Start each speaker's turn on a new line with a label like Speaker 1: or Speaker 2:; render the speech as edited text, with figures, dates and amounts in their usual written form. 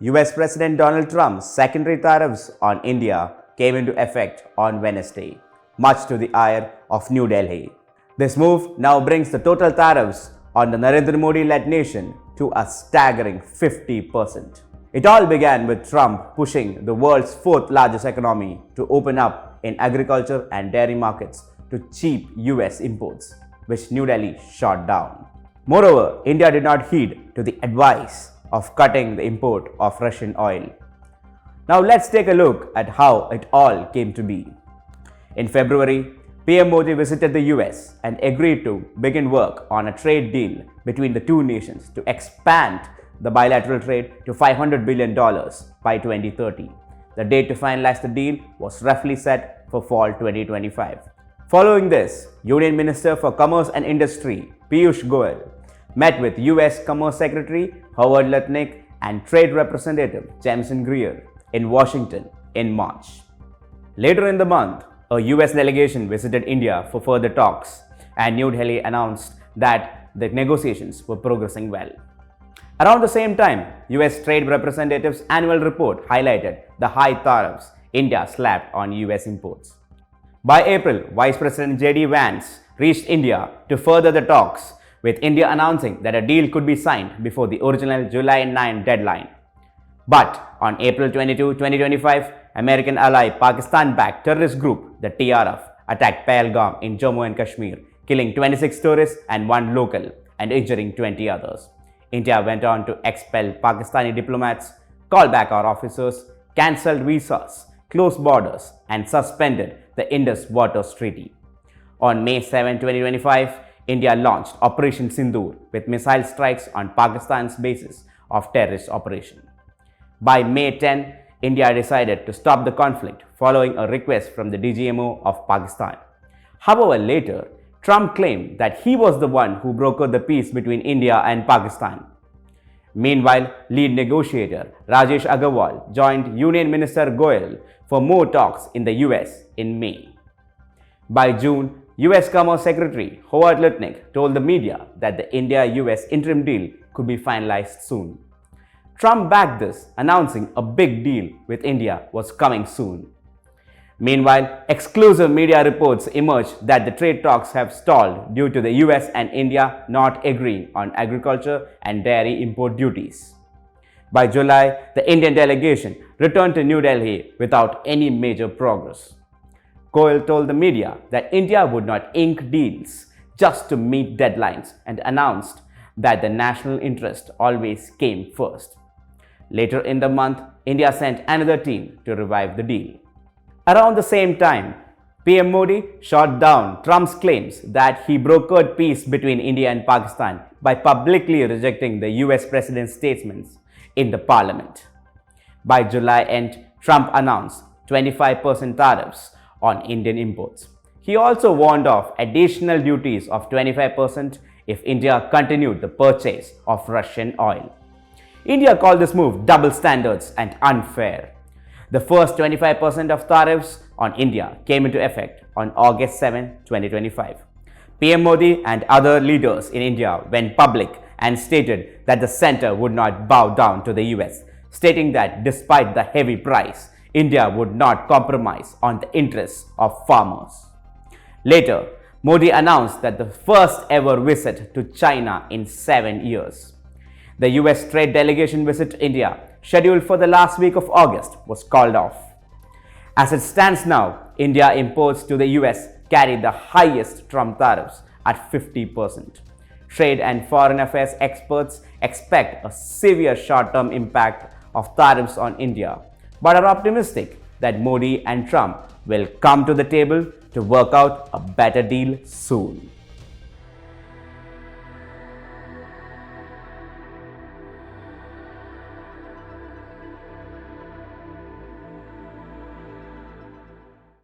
Speaker 1: US President Donald Trump's secondary tariffs on India came into effect on Wednesday, much to the ire of New Delhi. This move now brings the total tariffs on the Narendra Modi-led nation to a staggering 50%. It all began with Trump pushing the world's fourth largest economy to open up in agriculture and dairy markets to cheap US imports, which New Delhi shot down. Moreover, India did not heed to the advice of cutting the import of Russian oil. Now let's take a look at how it all came to be. In February, PM Modi visited the US and agreed to begin work on a trade deal between the two nations to expand the bilateral trade to $500 billion by 2030. The date to finalize the deal was roughly set for fall 2025. Following this, Union Minister for Commerce and Industry Piyush Goyal met with US Commerce Secretary Howard Lutnick and Trade Representative Jameson Greer in Washington in March. Later in the month, a US delegation visited India for further talks, and New Delhi announced that the negotiations were progressing well. Around the same time, US Trade Representative's annual report highlighted the high tariffs India slapped on US imports. By April, Vice President J.D. Vance reached India to further the talks, with India announcing that a deal could be signed before the original July 9 deadline. But on April 22, 2025, American ally Pakistan-backed terrorist group, the TRF, attacked Pahalgam in Jammu and Kashmir, killing 26 tourists and 1 local and injuring 20 others. India went on to expel Pakistani diplomats, call back our officers, cancelled visas, closed borders, and suspended the Indus Waters Treaty. On May 7, 2025, India launched Operation Sindoor with missile strikes on Pakistan's basis of terrorist operation. By May 10, India decided to stop the conflict following a request from the DGMO of Pakistan. However, later, Trump claimed that he was the one who brokered the peace between India and Pakistan. Meanwhile, lead negotiator Rajesh Agarwal joined Union Minister Goyal for more talks in the US in May. By June, US Commerce Secretary Howard Lutnick told the media that the India-US interim deal could be finalized soon. Trump backed this, announcing a big deal with India was coming soon. Meanwhile, exclusive media reports emerged that the trade talks have stalled due to the US and India not agreeing on agriculture and dairy import duties. By July, the Indian delegation returned to New Delhi without any major progress. Goyal told the media that India would not ink deals just to meet deadlines and announced that the national interest always came first. Later in the month, India sent another team to revive the deal. Around the same time, PM Modi shot down Trump's claims that he brokered peace between India and Pakistan by publicly rejecting the US president's statements in the parliament. By July end, Trump announced 25% tariffs on Indian imports. He also warned of additional duties of 25% if India continued the purchase of Russian oil. India called this move double standards and unfair. The first 25% of tariffs on India came into effect on August 7, 2025. PM Modi and other leaders in India went public and stated that the center would not bow down to the US, stating that despite the heavy price, India would not compromise on the interests of farmers. Later, Modi announced that the first ever visit to China in 7 years. The US trade delegation visit to India, scheduled for the last week of August, was called off. As it stands now, India imports to the US carry the highest Trump tariffs at 50%. Trade and foreign affairs experts expect a severe short-term impact of tariffs on India, but are optimistic that Modi and Trump will come to the table to work out a better deal soon.